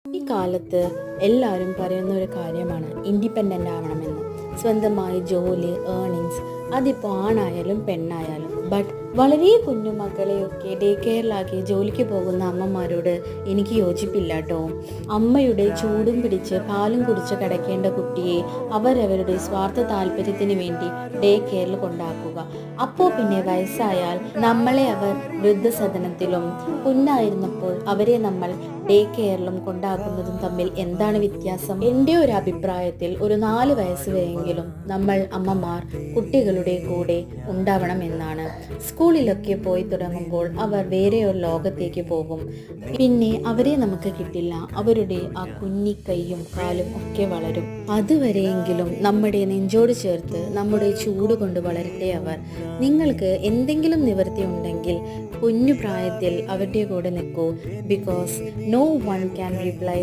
ഈ കാലത്ത് എല്ലാവരും പറയുന്ന ഒരു കാര്യമാണ് ഇൻഡിപെൻഡൻ്റ് ആവണമെന്ന്. സ്വന്തമായി ജോലി, ഏർണിങ്സ്, അതിപ്പോൾ ആണായാലും പെണ്ണായാലും. ബട്ട് വളരെ കുഞ്ഞു മക്കളെയൊക്കെ ഡേ കെയറിലാക്കി ജോലിക്ക് പോകുന്ന അമ്മമാരോട് എനിക്ക് യോജിപ്പില്ല കേട്ടോ. അമ്മയുടെ ചൂടും പിടിച്ച് പാലും കുടിച്ച് കിടക്കേണ്ട കുട്ടിയെ അവരവരുടെ സ്വാർത്ഥ താല്പര്യത്തിന് വേണ്ടി ഡേ കെയറിൽ കൊണ്ടാക്കുക. അപ്പോൾ പിന്നെ വയസ്സായാൽ നമ്മളെ അവർ വൃദ്ധസദനത്തിലും കുഞ്ഞായിരുന്നപ്പോൾ അവരെ നമ്മൾ ഡേ കെയറിലും കൊണ്ടാക്കുന്നതും തമ്മിൽ എന്താണ് വ്യത്യാസം? എൻ്റെ ഒരു അഭിപ്രായത്തിൽ ഒരു 4 വയസ്സ് വരെയെങ്കിലും നമ്മൾ അമ്മമാർ കുട്ടികളുടെ കൂടെ ഉണ്ടാവണം എന്നാണ്. സ്കൂളിലൊക്കെ പോയി തുടങ്ങുമ്പോൾ അവർ വേറെ ഒരു ലോകത്തേക്ക് പോകും. പിന്നെ അവരെ നമുക്ക് കിട്ടില്ല. അവരുടെ ആ കുഞ്ഞി കൈയും കാലും ഒക്കെ വളരും. അതുവരെയെങ്കിലും നമ്മുടെ നെഞ്ചോട് ചേർത്ത് നമ്മുടെ ചൂട് കൊണ്ട് വളരട്ടെ അവർ. നിങ്ങൾക്ക് എന്തെങ്കിലും നിവൃത്തി ഉണ്ടെങ്കിൽ കുഞ്ഞു പ്രായത്തിൽ അവരുടെ കൂടെ നിൽക്കൂ. Because no one can reply